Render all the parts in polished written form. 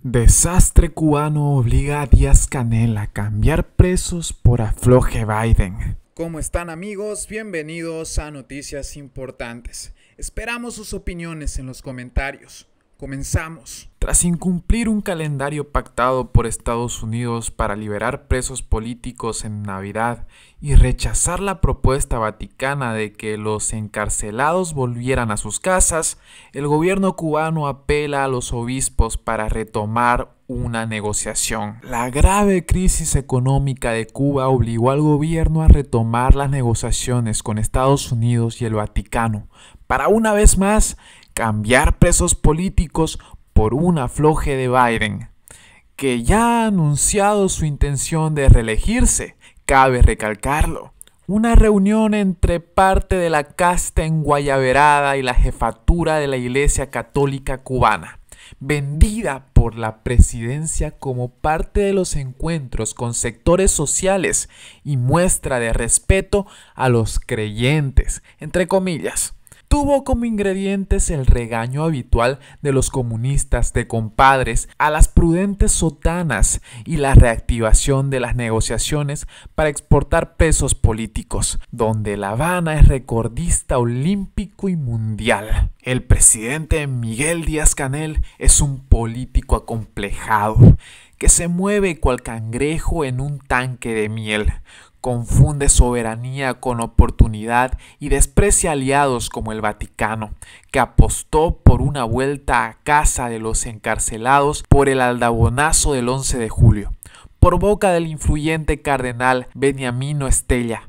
Desastre cubano obliga a Díaz-Canel a cambiar presos por afloje Biden. ¿Cómo están, amigos? Bienvenidos a Noticias Importantes. Esperamos sus opiniones en los comentarios. Comenzamos. Tras incumplir un calendario pactado por Estados Unidos para liberar presos políticos en Navidad y rechazar la propuesta vaticana de que los encarcelados volvieran a sus casas, el gobierno cubano apela a los obispos para retomar una negociación. La grave crisis económica de Cuba obligó al gobierno a retomar las negociaciones con Estados Unidos y el Vaticano para una vez más cambiar presos políticos por un afloje de Biden, que ya ha anunciado su intención de reelegirse. Cabe recalcarlo. Una reunión entre parte de la casta enguayaberada y la jefatura de la Iglesia Católica Cubana, vendida por la presidencia como parte de los encuentros con sectores sociales y muestra de respeto a los creyentes, entre comillas. Tuvo como ingredientes el regaño habitual de los comunistas de compadres a las prudentes sotanas y la reactivación de las negociaciones para exportar presos políticos, donde La Habana es recordista olímpico y mundial. El presidente Miguel Díaz-Canel es un político acomplejado, que se mueve cual cangrejo en un tanque de miel. Confunde soberanía con oportunidad y desprecia aliados como el Vaticano, que apostó por una vuelta a casa de los encarcelados por el aldabonazo del 11 de julio, por boca del influyente cardenal Beniamino Estella,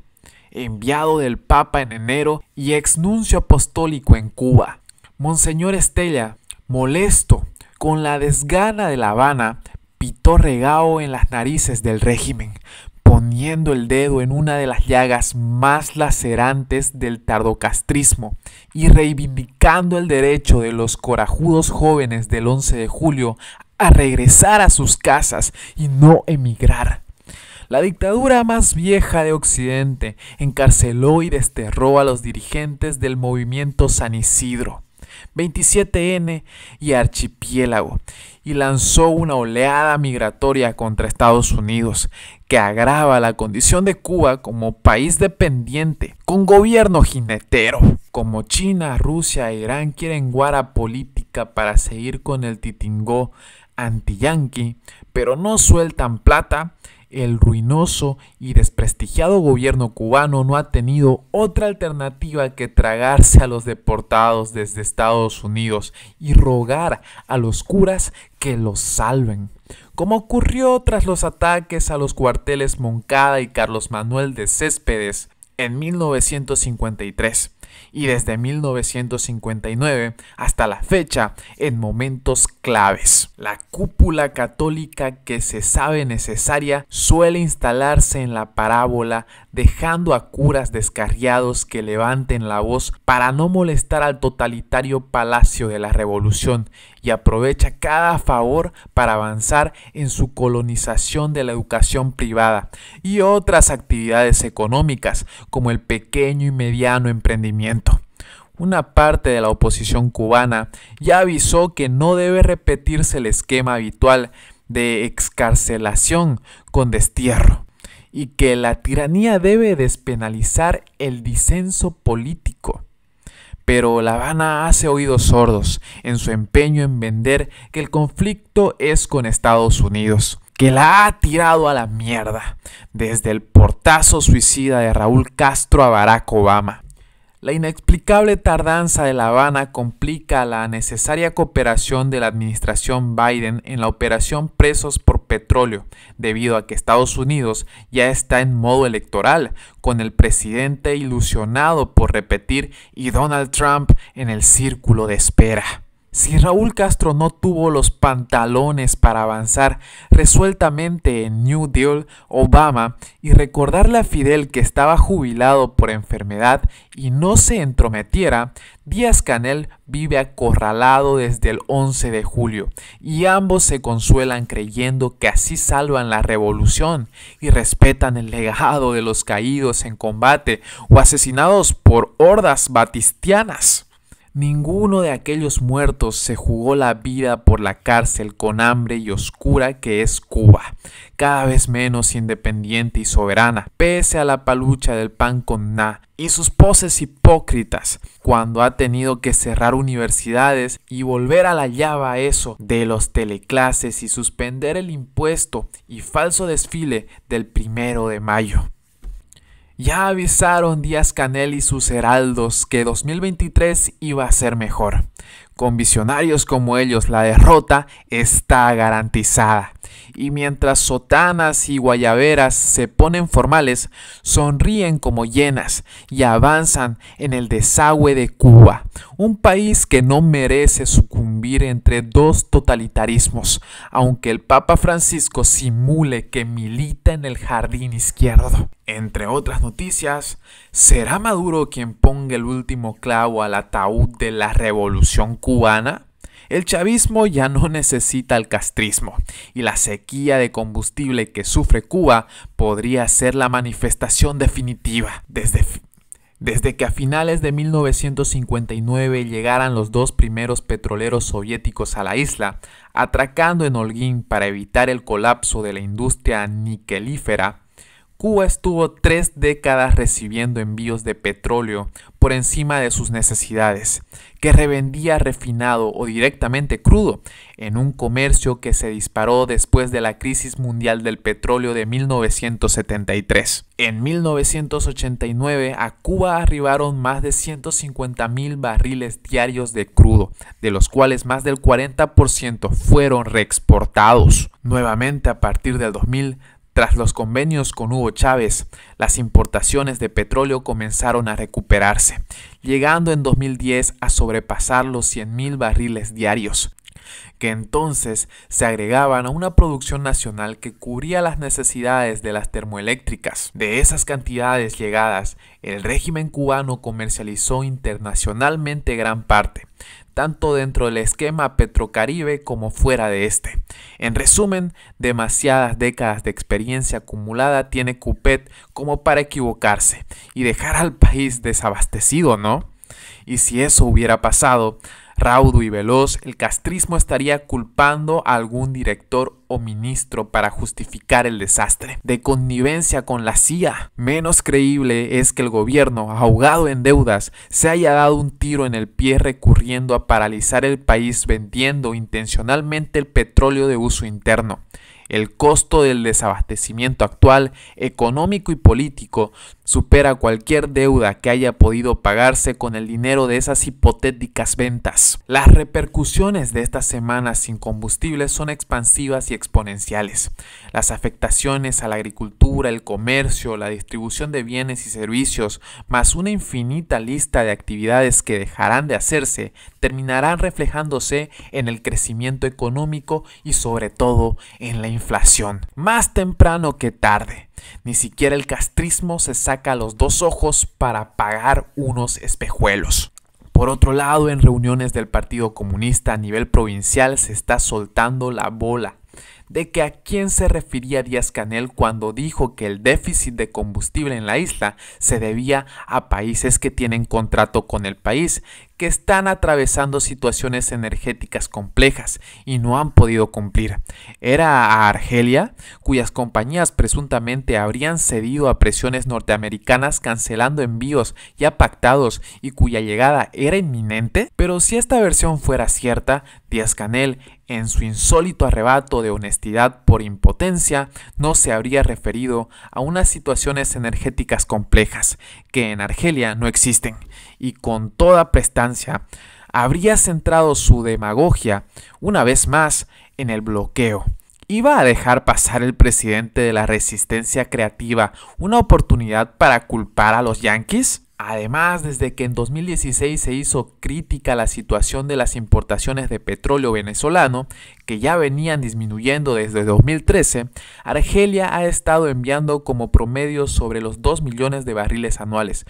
enviado del Papa en enero y exnuncio apostólico en Cuba. Monseñor Estella, molesto con la desgana de La Habana, pitó regao en las narices del régimen, poniendo el dedo en una de las llagas más lacerantes del tardocastrismo y reivindicando el derecho de los corajudos jóvenes del 11 de julio a regresar a sus casas y no emigrar. La dictadura más vieja de Occidente encarceló y desterró a los dirigentes del movimiento San Isidro, 27N y Archipiélago, y lanzó una oleada migratoria contra Estados Unidos, que agrava la condición de Cuba como país dependiente, con gobierno jinetero. Como China, Rusia e Irán quieren guara política para seguir con el titingó anti-yanqui, pero no sueltan plata, el ruinoso y desprestigiado gobierno cubano no ha tenido otra alternativa que tragarse a los deportados desde Estados Unidos y rogar a los curas que los salven, como ocurrió tras los ataques a los cuarteles Moncada y Carlos Manuel de Céspedes en 1953 y desde 1959 hasta la fecha en momentos claves. La cúpula católica que se sabe necesaria suele instalarse en la parábola, dejando a curas descarriados que levanten la voz para no molestar al totalitario palacio de la revolución, y aprovecha cada favor para avanzar en su colonización de la educación privada y otras actividades económicas como el pequeño y mediano emprendimiento. Una parte de la oposición cubana ya avisó que no debe repetirse el esquema habitual de excarcelación con destierro y que la tiranía debe despenalizar el disenso político. Pero La Habana hace oídos sordos en su empeño en vender que el conflicto es con Estados Unidos, que la ha tirado a la mierda desde el portazo suicida de Raúl Castro a Barack Obama. La inexplicable tardanza de La Habana complica la necesaria cooperación de la administración Biden en la operación Presos por Petróleo, debido a que Estados Unidos ya está en modo electoral, con el presidente ilusionado por repetir y Donald Trump en el círculo de espera. Si Raúl Castro no tuvo los pantalones para avanzar resueltamente en New Deal, Obama, y recordarle a Fidel que estaba jubilado por enfermedad y no se entrometiera, Díaz-Canel vive acorralado desde el 11 de julio, y ambos se consuelan creyendo que así salvan la revolución y respetan el legado de los caídos en combate o asesinados por hordas batistianas. Ninguno de aquellos muertos se jugó la vida por la cárcel con hambre y oscura que es Cuba, cada vez menos independiente y soberana, pese a la palucha del pan con nada y sus poses hipócritas, cuando ha tenido que cerrar universidades y volver a la llava eso de los teleclases y suspender el impuesto y falso desfile del 1 de mayo. Ya avisaron Díaz-Canel y sus heraldos que 2023 iba a ser mejor. Con visionarios como ellos, la derrota está garantizada. Y mientras sotanas y guayaberas se ponen formales, sonríen como hienas y avanzan en el desagüe de Cuba, un país que no merece sucumbir entre dos totalitarismos, aunque el Papa Francisco simule que milita en el jardín izquierdo. Entre otras noticias, ¿será Maduro quien ponga el último clavo al ataúd de la revolución cubana? El chavismo ya no necesita el castrismo, y la sequía de combustible que sufre Cuba podría ser la manifestación definitiva. Desde que a finales de 1959 llegaran los dos primeros petroleros soviéticos a la isla, atracando en Holguín para evitar el colapso de la industria niquelífera, Cuba estuvo 3 décadas recibiendo envíos de petróleo por encima de sus necesidades, que revendía refinado o directamente crudo, en un comercio que se disparó después de la crisis mundial del petróleo de 1973. En 1989 a Cuba arribaron más de 150,000 barriles diarios de crudo, de los cuales más del 40% fueron reexportados. Nuevamente a partir del 2000, tras los convenios con Hugo Chávez, las importaciones de petróleo comenzaron a recuperarse, llegando en 2010 a sobrepasar los 100,000 barriles diarios, que entonces se agregaban a una producción nacional que cubría las necesidades de las termoeléctricas. De esas cantidades llegadas, el régimen cubano comercializó internacionalmente gran parte, tanto dentro del esquema Petrocaribe como fuera de este. En resumen, demasiadas décadas de experiencia acumulada tiene Cupet como para equivocarse y dejar al país desabastecido, ¿no? Y si eso hubiera pasado, raudo y veloz, el castrismo estaría culpando a algún director o ministro para justificar el desastre, de connivencia con la CIA. Menos creíble es que el gobierno, ahogado en deudas, se haya dado un tiro en el pie recurriendo a paralizar el país vendiendo intencionalmente el petróleo de uso interno. El costo del desabastecimiento actual, económico y político, supera cualquier deuda que haya podido pagarse con el dinero de esas hipotéticas ventas. Las repercusiones de estas semanas sin combustible son expansivas y exponenciales. Las afectaciones a la agricultura, el comercio, la distribución de bienes y servicios, más una infinita lista de actividades que dejarán de hacerse, terminarán reflejándose en el crecimiento económico y sobre todo en la inflación. Más temprano que tarde. Ni siquiera el castrismo se saca los 2 ojos para pagar unos espejuelos. Por otro lado, en reuniones del Partido Comunista a nivel provincial se está soltando la bola de que a quién se refería Díaz-Canel cuando dijo que el déficit de combustible en la isla se debía a países que tienen contrato con el país, que están atravesando situaciones energéticas complejas y no han podido cumplir. Era a Argelia, cuyas compañías presuntamente habrían cedido a presiones norteamericanas cancelando envíos ya pactados y cuya llegada era inminente. Pero si esta versión fuera cierta, Díaz-Canel, en su insólito arrebato de honestidad por impotencia, no se habría referido a unas situaciones energéticas complejas que en Argelia no existen, y con toda prestancia habría centrado su demagogia una vez más en el bloqueo. ¿Iba a dejar pasar el presidente de la resistencia creativa una oportunidad para culpar a los yanquis? Además, desde que en 2016 se hizo crítica la situación de las importaciones de petróleo venezolano, que ya venían disminuyendo desde 2013, Argelia ha estado enviando como promedio sobre los 2 millones de barriles anuales,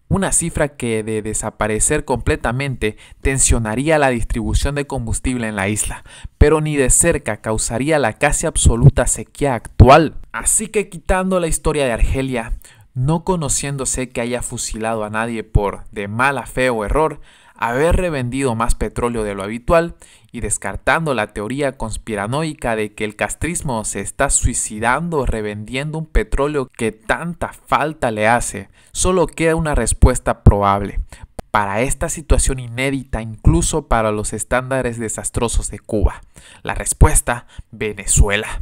una cifra que de desaparecer completamente tensionaría la distribución de combustible en la isla, pero ni de cerca causaría la casi absoluta sequía actual. Así que quitando la historia de Argelia, no conociéndose que haya fusilado a nadie por de mala fe o error, haber revendido más petróleo de lo habitual y descartando la teoría conspiranoica de que el castrismo se está suicidando revendiendo un petróleo que tanta falta le hace, solo queda una respuesta probable para esta situación inédita incluso para los estándares desastrosos de Cuba. La respuesta: Venezuela.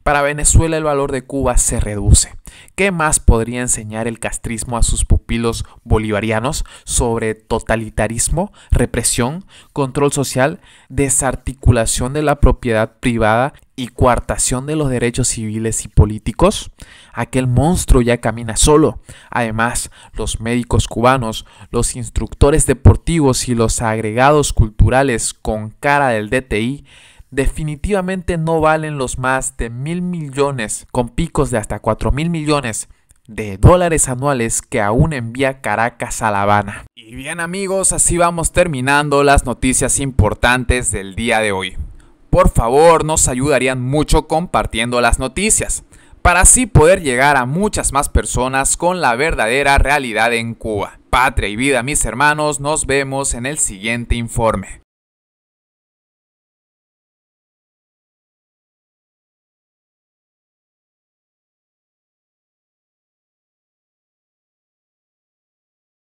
Para Venezuela el valor de Cuba se reduce. ¿Qué más podría enseñar el castrismo a sus pupilos bolivarianos sobre totalitarismo, represión, control social, desarticulación de la propiedad privada y coartación de los derechos civiles y políticos? Aquel monstruo ya camina solo. Además, los médicos cubanos, los instructores deportivos y los agregados culturales con cara del DTI definitivamente no valen los más de 1.000 millones, con picos de hasta 4.000 millones de dólares anuales que aún envía Caracas a La Habana. Y bien amigos, así vamos terminando las noticias importantes del día de hoy. Por favor, nos ayudarían mucho compartiendo las noticias, para así poder llegar a muchas más personas con la verdadera realidad en Cuba. Patria y vida, mis hermanos, nos vemos en el siguiente informe.